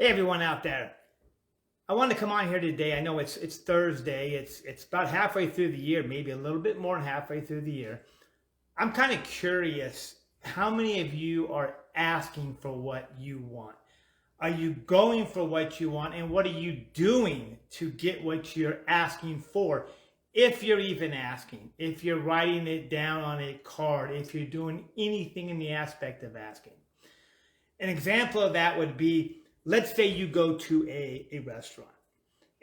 Hey everyone out there. I want to come on here today. I know it's Thursday. It's about halfway through the year, maybe a little bit more than halfway through the year. I'm kind of curious how many of you are asking for what you want? Are you going for what you want, and what are you doing to get what you're asking for? If you're even asking, if you're writing it down on a card, if you're doing anything in the aspect of asking. An example of that would be, let's say you go to a restaurant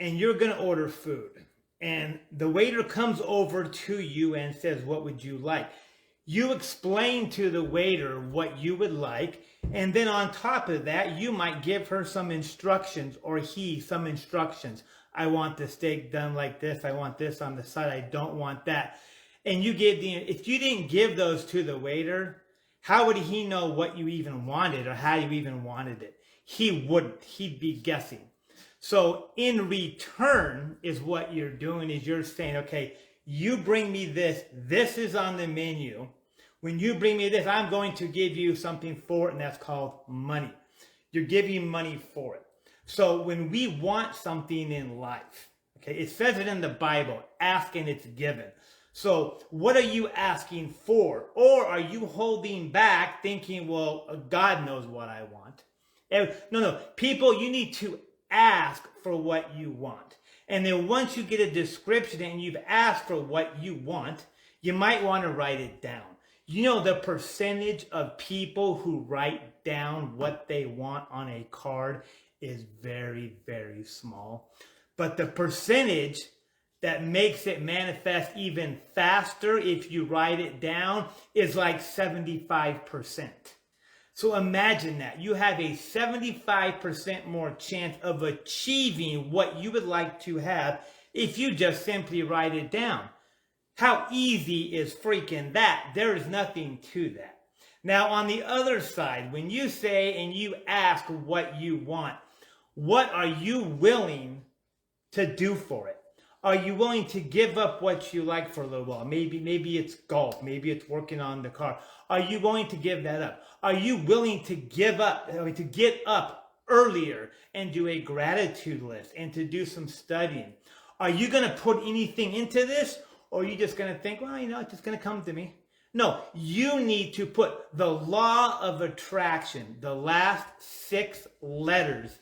and you're going to order food, and the waiter comes over to you and says, what would you like? You explain to the waiter what you would like, and then on top of that, you might give her some instructions, or he some instructions. I want the steak done like this. I want this on the side. I don't want that. And you give if you didn't give those to the waiter, how would he know what you even wanted or how you even wanted it? He wouldn't. He'd be guessing. So in return is what you're doing, is you're saying, okay, you bring me this. This is on the menu. When you bring me this, I'm going to give you something for it, and that's called money. You're giving money for it. So when we want something in life, okay, it says it in the Bible, ask and it's given. So what are you asking for? Or are you holding back thinking, well, God knows what I want? No. People, you need to ask for what you want. And then once you get a description and you've asked for what you want, you might want to write it down. You know, the percentage of people who write down what they want on a card is very, very small. But the percentage that makes it manifest even faster if you write it down is like 75%. So imagine that. You have a 75% more chance of achieving what you would like to have if you just simply write it down. How easy is freaking that? There is nothing to that. Now, on the other side, when you say and you ask what you want, what are you willing to do for it? Are you willing to give up what you like for a little while? Maybe it's golf. Maybe it's working on the car. Are you willing to give that up? Are you willing to give up, to get up earlier and do a gratitude list and to do some studying? Are you going to put anything into this, or are you just going to think, well, it's just going to come to me? No, you need to put the law of attraction. The last 6 letters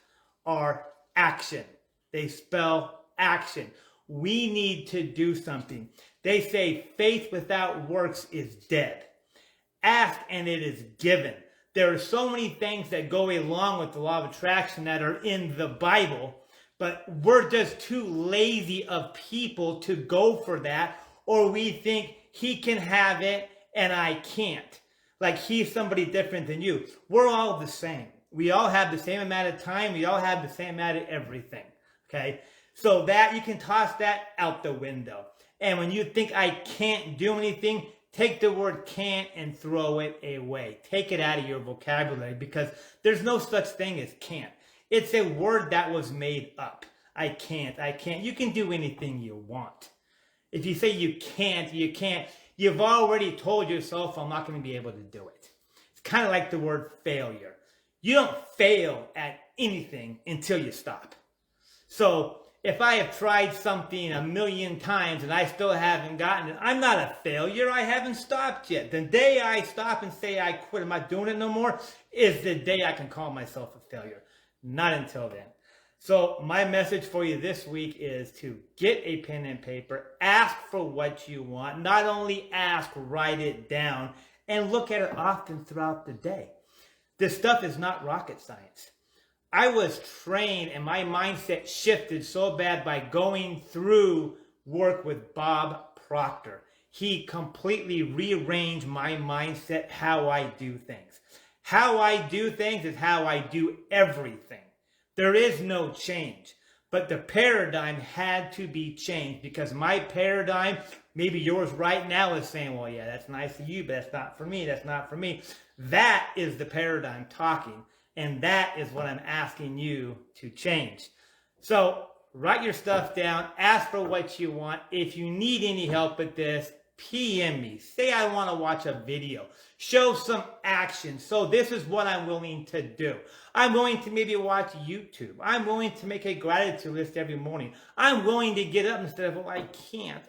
are action. They spell action. We need to do something. They say faith without works is dead. Ask and it is given. There are so many things that go along with the law of attraction that are in the Bible, but we're just too lazy of people to go for that, or we think he can have it and I can't. Like he's somebody different than you. We're all the same. We all have the same amount of time. We all have the same amount of everything. Okay? So that you can toss that out the window. And when you think I can't do anything, take the word can't and throw it away. Take it out of your vocabulary, because there's no such thing as can't. It's a word that was made up. I can't. You can do anything you want. If you say you can't, you can't. You've already told yourself, I'm not going to be able to do it. It's kind of like the word failure. You don't fail at anything until you stop. So if I have tried something 1,000,000 times and I still haven't gotten it, I'm not a failure. I haven't stopped yet. The day I stop and say I quit, I'm not doing it no more, is the day I can call myself a failure. Not until then. So my message for you this week is to get a pen and paper, ask for what you want. Not only ask, write it down, and look at it often throughout the day. This stuff is not rocket science. I was trained and my mindset shifted so bad by going through work with Bob Proctor. He completely rearranged my mindset, how I do things. How I do things is how I do everything. There is no change. But the paradigm had to be changed, because my paradigm, maybe yours right now, is saying, well, yeah, that's nice of you, but that's not for me. That's not for me. That is the paradigm talking. And that is what I'm asking you to change. So write your stuff down. Ask for what you want. If you need any help with this, PM me. Say I want to watch a video. Show some action. So this is what I'm willing to do. I'm willing to maybe watch YouTube. I'm willing to make a gratitude list every morning. I'm willing to get up instead of, oh, I can't.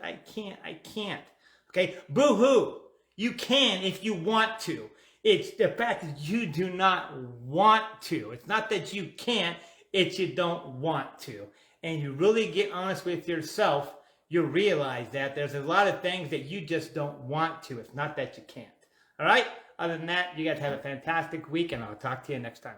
Okay, boo-hoo. You can if you want to. It's the fact that you do not want to. It's not that you can't, it's you don't want to. And you really get honest with yourself, you realize that there's a lot of things that you just don't want to. It's not that you can't. All right? Other than that, you guys have a fantastic week, and I'll talk to you next time.